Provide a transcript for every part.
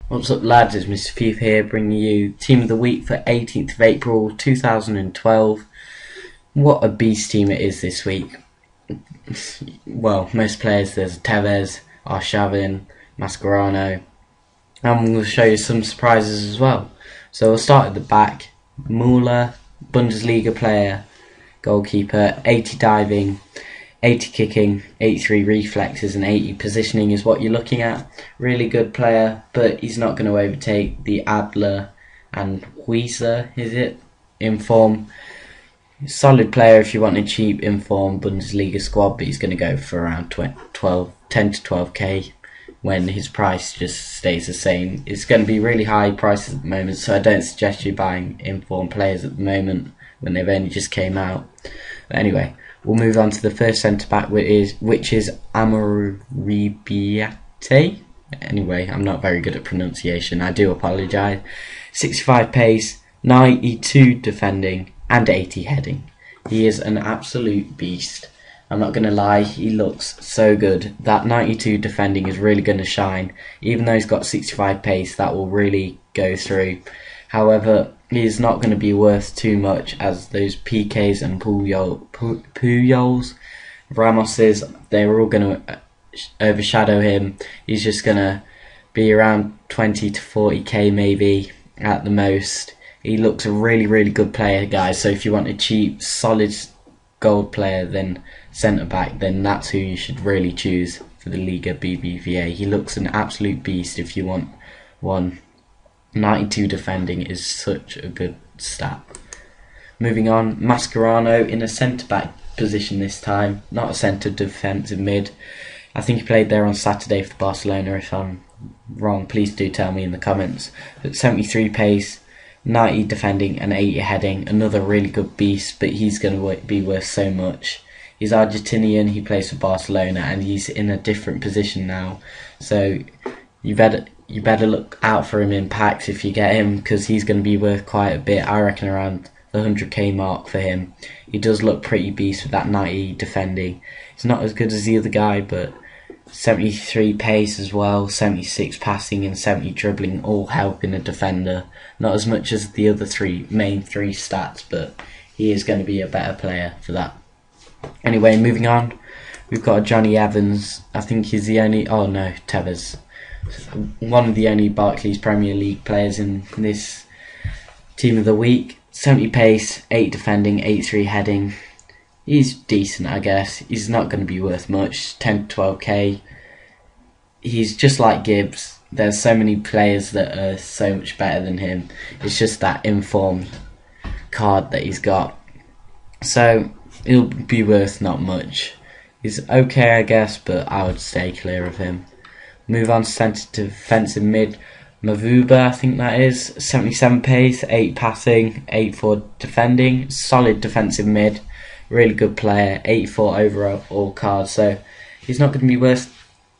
What's up lads, it's Mr. FIFA here bringing you Team of the Week for 18th of April 2012. What a beast team it is this week. Well, most players, there's Tevez, Arshavin, Mascherano, and I'm going to show you some surprises as well. So we'll start at the back. Müller, Bundesliga player, goalkeeper, 80 diving, 80 kicking, 83 reflexes and 80 positioning is what you're looking at. Really good player, but he's not going to overtake the Adler and Weiser, is it? In form. Solid player if you want a cheap in-form Bundesliga squad, but he's going to go for around 10 to 12k when his price just stays the same. It's going to be really high prices at the moment, so I don't suggest you buying in-form players at the moment when they've only just came out. But anyway, we'll move on to the first centre-back, which is Amoribiate. Anyway, I'm not very good at pronunciation, I do apologise. 65 pace, 92 defending and 80 heading. He is an absolute beast. I'm not going to lie, he looks so good. That 92 defending is really going to shine. Even though he's got 65 pace, that will really go through. However, he is not going to be worth too much, as those PKs and Pujols, Ramoses, they're all going to overshadow him. He's just going to be around 20 to 40k maybe at the most. He looks a really good player, guys, so if you want a cheap, solid gold player, then centre-back, then that's who you should really choose for the Liga BBVA. He looks an absolute beast if you want one. 92 defending is such a good stat. Moving on, Mascherano in a centre-back position this time, not a centre defensive mid. I think he played there on Saturday for Barcelona. If I'm wrong, please do tell me in the comments. But 73 pace, 90 defending and 80 heading, another really good beast, but he's going to be worth so much. He's Argentinian, he plays for Barcelona, and he's in a different position now, so you better look out for him in packs if you get him, because he's going to be worth quite a bit. I reckon around the 100k mark for him. He does look pretty beast with that 90 defending. He's not as good as the other guy, but 73 pace as well, 76 passing and 70 dribbling, all helping a defender. Not as much as the other main three stats, but he is going to be a better player for that. Anyway, moving on, we've got Johnny Evans. I think he's the only, oh no, Tevez. One of the only Barclays Premier League players in this team of the week. 70 pace, 8 defending, 83 heading. He's decent, I guess. He's not going to be worth much, 10 to 12k. He's just like Gibbs. There's so many players that are so much better than him. It's just that informed card that he's got. So he'll be worth not much. He's okay, I guess, but I would stay clear of him. Move on to centre defensive mid. Mavuba, I think that is. 77 pace, 8 passing, 84 defending. Solid defensive mid. Really good player. 84 overall card. So he's not going to be worth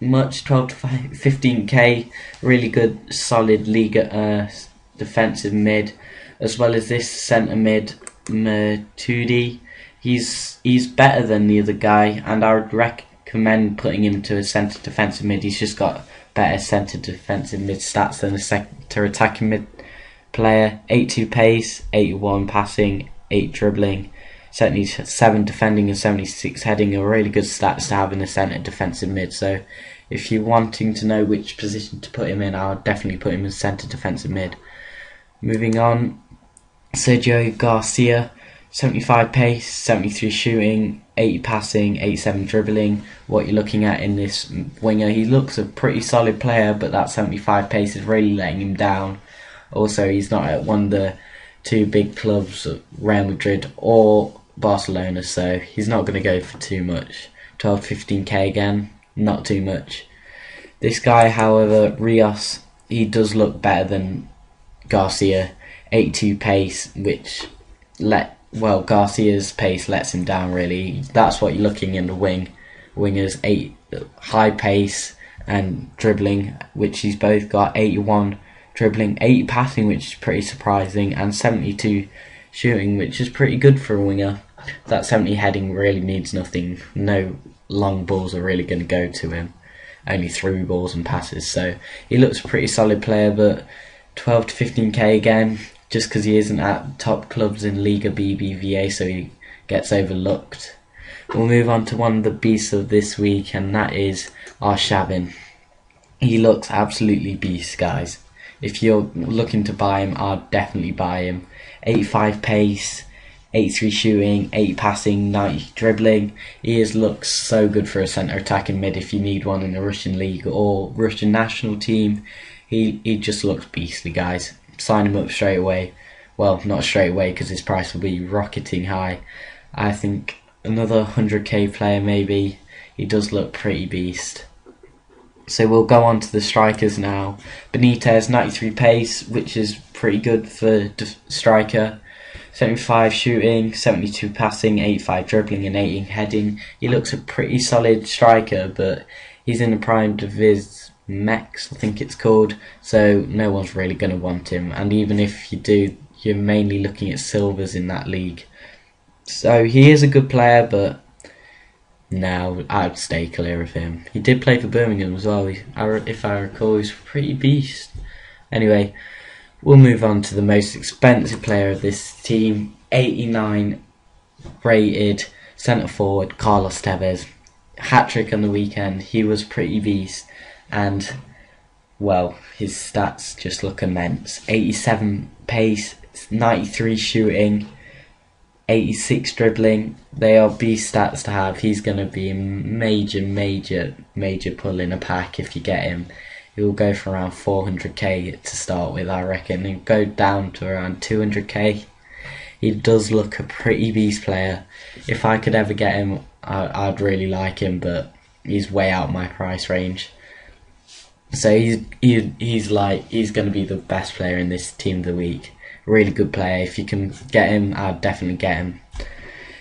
much. 12 to 15k. Really good, solid Liga defensive mid. As well as this centre mid, Matudi. He's better than the other guy, and I would recommend putting him to a centre defensive mid. He's just got better centre defensive mid stats than a centre attacking mid player. 82 pace, 81 passing, 8 dribbling, 77 defending and 76 heading are really good stats to have in a centre defensive mid. So if you're wanting to know which position to put him in, I would definitely put him in centre defensive mid. Moving on, Sergio Garcia. 75 pace, 73 shooting, 80 passing, 87 dribbling. What you're looking at in this winger, he looks a pretty solid player, but that 75 pace is really letting him down. Also, he's not at one of the two big clubs, Real Madrid or Barcelona, so he's not going to go for too much. 12-15k again, not too much. This guy, however, Rios, he does look better than Garcia. 82 pace, which Garcia's pace lets him down really. That's what you're looking in the wingers. 8 high pace and dribbling, which he's both got. 81 dribbling, 80 passing, which is pretty surprising, and 72 shooting, which is pretty good for a winger. That 70 heading really means nothing. No long balls are really going to go to him. only through balls and passes. So he looks a pretty solid player, but 12 to 15k again, just because he isn't at top clubs in Liga BBVA, so he gets overlooked. We'll move on to one of the beasts of this week, and that is Arshavin. He looks absolutely beast, guys. If you're looking to buy him, I'd definitely buy him. 85 pace, 83 shooting, 80 passing, 90 dribbling. He looks so good for a centre attacking mid if you need one in the Russian league or Russian national team. He just looks beastly, guys. Sign him up straight away. Well, not straight away because his price will be rocketing high. I think another 100k player maybe. He does look pretty beast. So we'll go on to the strikers now. Benitez, 93 pace, which is pretty good for striker. 75 shooting, 72 passing, 85 dribbling and 80 heading. He looks a pretty solid striker, but he's in the prime of his Mex, I think it's called, so no one's really going to want him. And even if you do, you're mainly looking at silvers in that league. So he is a good player, but no, I'd stay clear of him. He did play for Birmingham as well. If I recall, he's a pretty beast. Anyway, we'll move on to the most expensive player of this team. 89 rated centre forward, Carlos Tevez. Hat-trick on the weekend. He was pretty beast. And, well, his stats just look immense. 87 pace, 93 shooting, 86 dribbling. They are beast stats to have. He's going to be a major pull in a pack if you get him. He'll go for around 400k to start with, I reckon, and go down to around 200k. He does look a pretty beast player. If I could ever get him, I'd really like him, but he's way out my price range. So he's going to be the best player in this team of the week. Really good player. If you can get him, I'd definitely get him.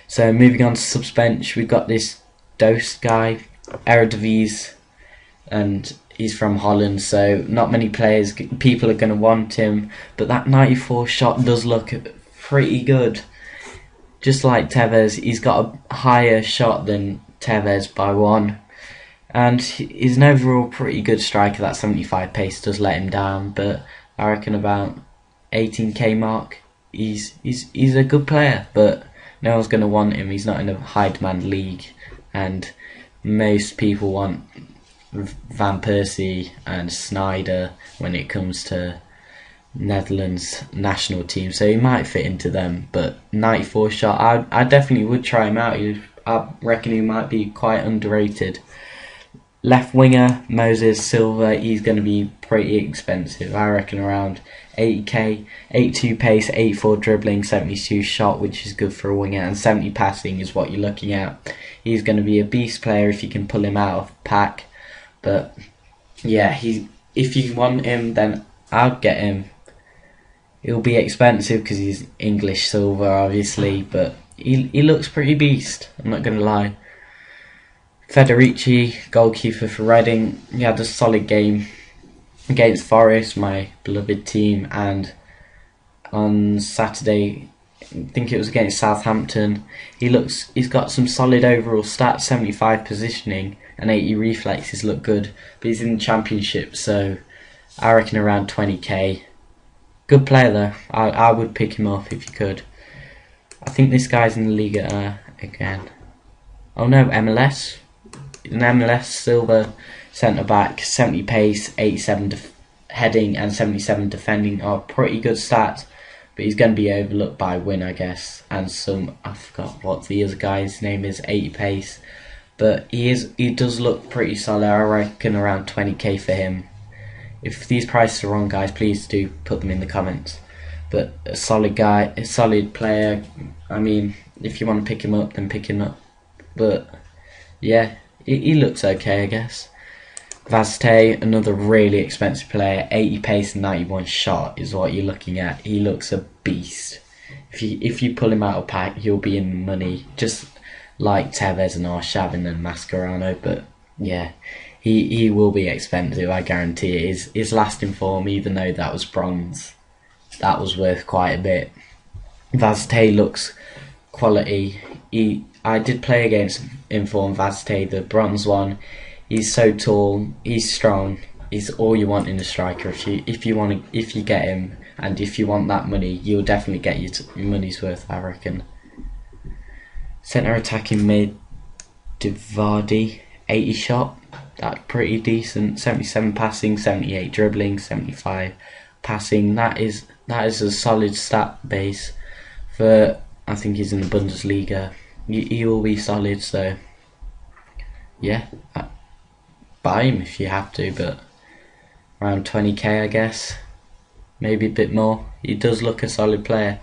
So moving on to subbench, we've got this Dose guy, Eredivisie, and he's from Holland, so not many people are going to want him, but that 94 shot does look pretty good. Just like Tevez, he's got a higher shot than Tevez by one, and he's an overall pretty good striker. That 75 pace does let him down, but I reckon about 18k mark, he's a good player, but no one's going to want him. He's not in a high demand league, and most people want Van Persie and Snyder when it comes to Netherlands national team, so he might fit into them. But 94 shot, I definitely would try him out. I reckon he might be quite underrated. Left winger Moses Silva, he's going to be pretty expensive. I reckon around 80k, 82 pace, 84 dribbling, 72 shot, which is good for a winger, and 70 passing is what you're looking at. He's going to be a beast player if you can pull him out of the pack. But yeah, if you want him, then I'll get him. He'll be expensive because he's English silver, obviously, but he looks pretty beast, I'm not going to lie. Federici, goalkeeper for Reading, he had a solid game against Forest, my beloved team, and on Saturday, I think it was against Southampton, he's got some solid overall stats, 75 positioning and 80 reflexes look good, but he's in the Championship, so I reckon around 20k. Good player though, I would pick him up if you could. I think this guy's in the Liga again. Oh no, MLS. An MLS silver centre back, 70 pace, 87 heading and 77 defending are pretty good stats, but he's going to be overlooked by Win, I guess, and I forgot what the other guy's name is, 80 pace, but he does look pretty solid. I reckon around 20k for him. If these prices are wrong, guys, please do put them in the comments. But a solid guy, a solid player. I mean, if you want to pick him up, then pick him up. But yeah, he looks okay, I guess. Vazte, another really expensive player, 80 pace and 91 shot is what you're looking at. He looks a beast. If you pull him out of pack, he'll be in money, just like Tevez and Arshavin and Mascherano. But yeah, he will be expensive, I guarantee it. His last in form, even though that was bronze, that was worth quite a bit. Vazte looks quality. I did play against Inform Vazte, the bronze one. He's so tall, he's strong, he's all you want in a striker. If you get him, and if you want that money, you'll definitely get your money's worth, I reckon. Centre attacking mid, Vardy, 80 shot. That's pretty decent. 77 passing, 78 dribbling, 75 passing. That is a solid stat base for. I think he's in the Bundesliga. He will be solid. So yeah, buy him if you have to, but around 20k, I guess, maybe a bit more. He does look a solid player.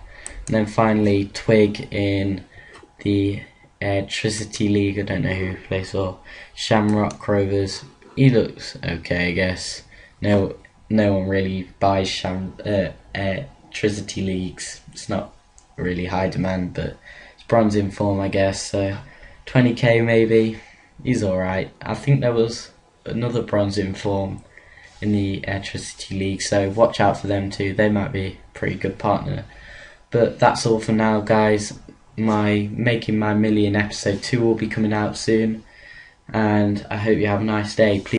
And then finally, Twig in the Electricity League. I don't know who plays for Shamrock Rovers. He looks okay, I guess. No one really buys Electricity Leagues. It's not really high demand, but it's bronze in form, I guess. So 20k maybe. He's alright. I think there was another bronze in form in the Electricity League, so watch out for them too. They might be a pretty good partner. But that's all for now, guys. My Making My Million episode 2 will be coming out soon, and I hope you have a nice day. Please